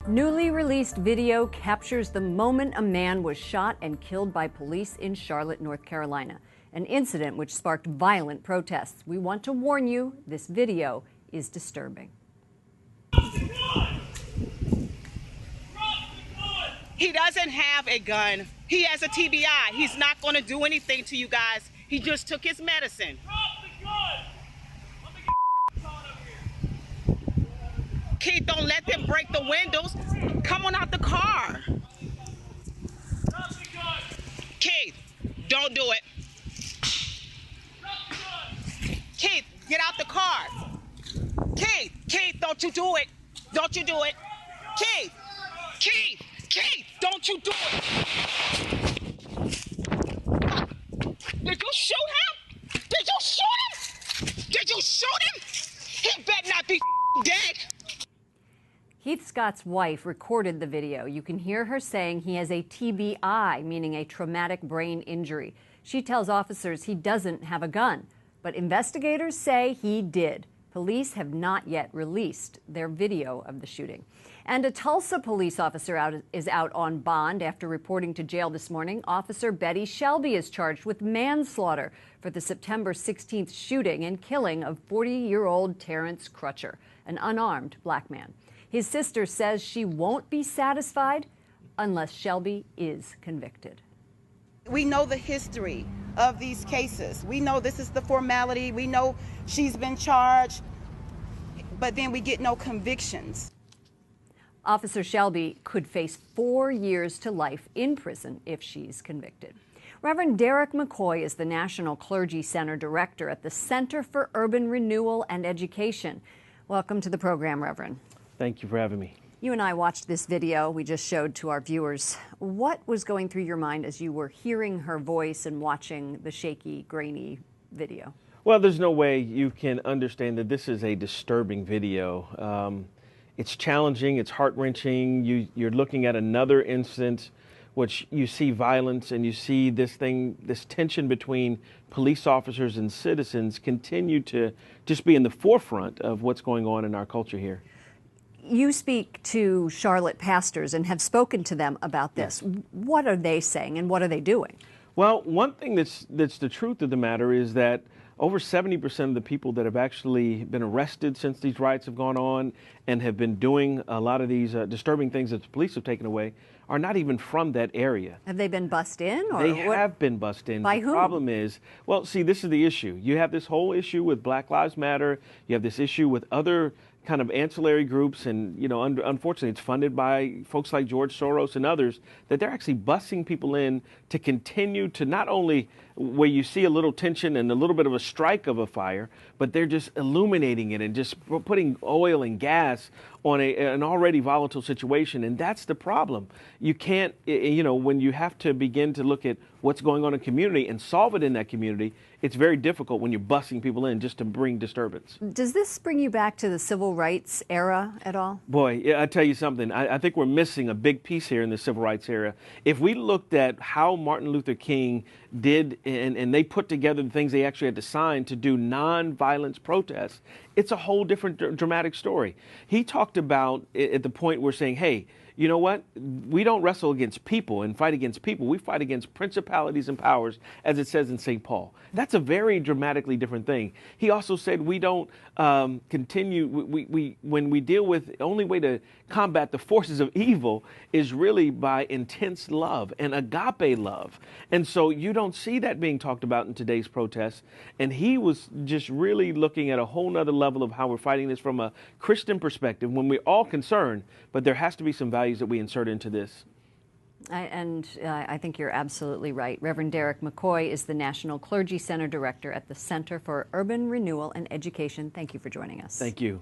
Newly released video captures the moment a man was shot and killed by police in Charlotte, North Carolina, an incident which sparked violent protests. We want to warn you, this video is disturbing. He doesn't have a gun. He has a TBI. He's not going to do anything to you guys. He just took his medicine. Drop the gun. Let me get on up here. Keith, don't let them break the windows. Come on out the car. Drop the gun. Keith, don't do it. Drop the gun. Keith, get out the car. Keith, don't you do it. Don't you do it. Keith, don't you do it. Did you shoot him? Did you shoot him? Did you shoot him? He better not be dead. Heath Scott's wife recorded the video. You can hear her saying he has a TBI, meaning a traumatic brain injury. She tells officers he doesn't have a gun, but investigators say he did. Police have not yet released their video of the shooting. And a Tulsa police officer is out on bond after reporting to jail this morning. Officer Betty Shelby is charged with manslaughter for the September 16th shooting and killing of 40-year-old Terrence Crutcher, an unarmed black man. His sister says she won't be satisfied unless Shelby is convicted. We know the history of these cases. We know this is the formality. We know she's been charged, but then we get no convictions. Officer Shelby could face 4 years to life in prison if she's convicted. Reverend Derek McCoy is the National Clergy Center Director at the Center for Urban Renewal and Education. Welcome to the program, Reverend. Thank you for having me. You and I watched this video we just showed to our viewers. What was going through your mind as you were hearing her voice and watching the shaky, grainy video? Well, there's no way you can understand that this is a disturbing video. It's challenging, it's heart-wrenching. You're looking at another instance which you see violence and you see this tension between police officers and citizens continue to just be in the forefront of what's going on in our culture here. You speak to Charlotte pastors and have spoken to them about this. Yes. What are they saying and what are they doing? Well, one thing that's the truth of the matter is that over 70% of the people that have actually been arrested since these riots have gone on and have been doing a lot of these disturbing things that the police have taken away are not even from that area. Have they been bussed in? Or they have been bussed in. By the whom? Problem is, well, see, this is the issue. You have this whole issue with Black Lives Matter. You have this issue with other kind of ancillary groups, and unfortunately it's funded by folks like George Soros and others, that they're actually bussing people in to continue to not only where you see a little tension and a little bit of a strike of a fire, but they're just illuminating it and just putting oil and gas on an already volatile situation. And that's the problem. You can't, when you have to begin to look at what's going on in a community and solve it in that community, it's very difficult when you're bussing people in just to bring disturbance. Does this bring you back to the civil rights era at all? Boy, I tell you something. I think we're missing a big piece here in the civil rights era. If we looked at how Martin Luther King did, and they put together the things they actually had to sign to do non-violence protests, it's a whole different dramatic story. He talked about at the point we're saying, hey, you know what? We don't wrestle against people and fight against people. We fight against principalities and powers, as it says in St. Paul. That's a very dramatically different thing. He also said we don't continue, when we deal with, the only way to combat the forces of evil is really by intense love and agape love. And so you don't see that being talked about in today's protests. And he was just really looking at a whole nother level of how we're fighting this from a Christian perspective, when we're all concerned, but there has to be some values that we insert into this. I think you're absolutely right. Reverend Derek McCoy is the National Clergy Center Director at the Center for Urban Renewal and Education. Thank you for joining us. Thank you.